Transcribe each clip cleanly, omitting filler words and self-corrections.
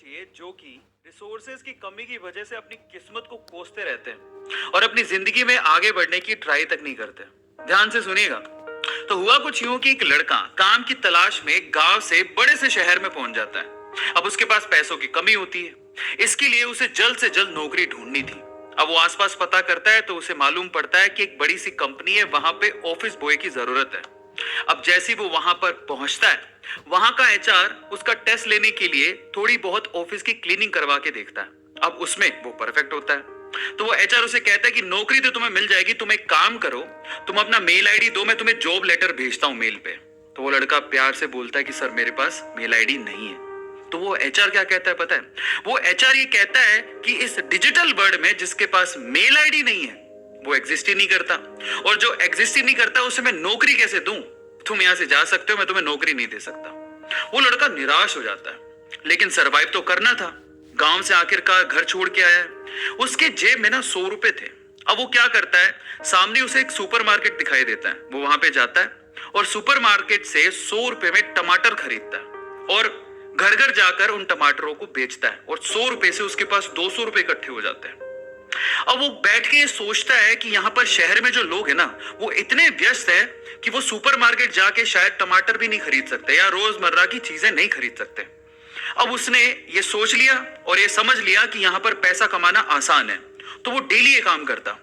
चाहिए जो कि रिसोर्सेज की कमी की वजह से अपनी किस्मत को कोसते रहते हैं और अपनी जिंदगी में आगे बढ़ने की ट्राई तक नहीं करते। ध्यान से सुनिएगा। तो हुआ कुछ यूं कि एक लड़का काम की तलाश में गांव से बड़े से शहर में पहुंच जाता है। अब उसके पास पैसों की कमी होती है, इसके लिए उसे जल्द से जल्द नौकरी ढूंढनी थी। अब वो आसपास पता करता है तो उसे मालूम पड़ता है कि एक बड़ी सी कंपनी है, वहां पे ऑफिस बॉय की जरूरत है। अब जैसे ही वो वहां पर पहुंचता है, वहां का एचआर उसका टेस्ट लेने के लिए थोड़ी बहुत ऑफिस की क्लीनिंग करवा के देखता है। अब उसमें वो परफेक्ट होता है तो वो एचआर उसे कहता है कि नौकरी तो तुम्हें मिल जाएगी, तुम एक काम करो, तुम अपना मेल आईडी दो, मैं तुम्हें जॉब लेटर भेजता हूं मेल पे। तो वो लड़का प्यार से बोलता है कि सर मेरे पास मेल आईडी नहीं है। तो वो एचआर क्या कहता है पता है? वो एचआर ये कहता है कि इस डिजिटल वर्ल्ड में जिसके पास मेल आईडी नहीं है वो एग्जिस्ट ही नहीं करता, और जो एग्जिस्ट ही नहीं करता उसे मैं नौकरी कैसे दूं? तुम यहां से जा सकते हो, मैं तुम्हें नौकरी नहीं दे सकता। वो लड़का निराश हो जाता है, लेकिन सरवाइव तो करना था। गांव से आखिरकार घर छोड़ के आया है। उसके जेब में ना 100 रुपए थे। अब वो क्या करता है, सामने उसे एक सुपरमार्केट दिखाई देता है। वो वहां पे जाता है और सुपरमार्केट से 100 रुपए में टमाटर खरीदता है और घर घर जाकर उन टमाटरों को बेचता है, और 100 रुपए से उसके पास 200 रुपए इकट्ठे हो जाते हैं। अब वो बैठ के सोचता है कि यहाँ पर शहर में जो लोग हैं ना, वो इतने व्यस्त है कि वो सुपरमार्केट जाके शायद टमाटर भी नहीं खरीद सकते या रोजमर्रा की चीजें नहीं खरीद सकते। अब उसने ये सोच लिया और ये समझ लिया कि यहाँ पर पैसा कमाना आसान है, तो वो डेली ये काम करता,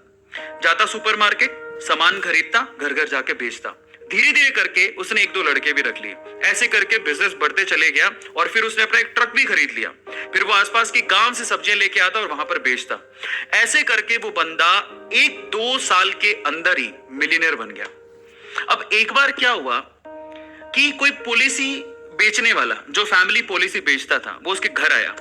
जाता सुपरमार्केट, सामान खरीदता, घर घर जाके बेचता। धीरे धीरे करके उसने एक दो लड़के भी रख लिए। ऐसे करके बिजनेस बढ़ते चले गया और फिर उसने अपना एक ट्रक भी खरीद लिया। फिर वो आसपास के गांव से सब्जियां लेके आता और वहां पर बेचता। ऐसे करके वो बंदा 1-2 साल के अंदर ही मिलियनेयर बन गया। अब एक बार क्या हुआ कि कोई पॉलिसी बेचने वाला, जो फैमिली पॉलिसी बेचता था, वो उसके घर आया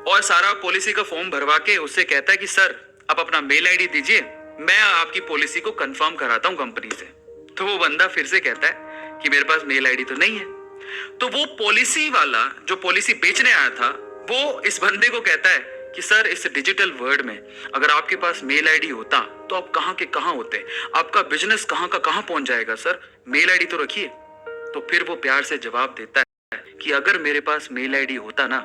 और सारा पॉलिसी का फॉर्म भरवा के उससे कहता है कि सर आप अपना मेल आईडी दीजिए, मैं आपकी पॉलिसी को कंफर्म कराता हूं कंपनी से। तो वो बंदा फिर से कहता है कि मेरे पास मेल आईडी तो नहीं है। तो वो पॉलिसी वाला जो पॉलिसी बेचने आया था, वो इस बंदे को कहता है कि सर इस डिजिटल वर्ल्ड में अगर आपके पास मेल आईडी होता तो आप कहां के कहां होते, आपका बिजनेस कहां का कहां पहुंच जाएगा, सर मेल आईडी तो रखिए। तो फिर वो प्यार से जवाब देता है कि अगर मेरे पास मेल आईडी होता ना,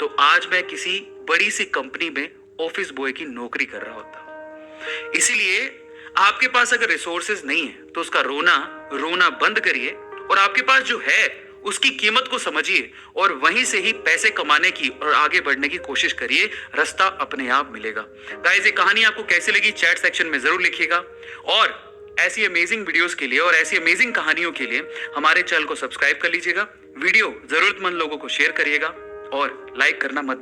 तो आज मैं किसी बड़ी सी कंपनी में ऑफिस बॉय की नौकरी कर रहा होता। इसीलिए आपके पास अगर रिसोर्सेज नहीं है तो उसका रोना बंद करिए और आपके पास जो है उसकी कीमत को समझिए और वहीं से ही पैसे कमाने की और आगे बढ़ने की कोशिश करिए। रास्ता अपने आप मिलेगा। गाइस, ये कहानी आपको कैसी लगी चैट सेक्शन में जरूर लिखिएगा, और ऐसी अमेजिंग वीडियोस के लिए और ऐसी अमेजिंग कहानियों के लिए हमारे चैनल को सब्सक्राइब कर लीजिएगा। वीडियो जरूरतमंद लोगों को शेयर करिएगा और लाइक करना मत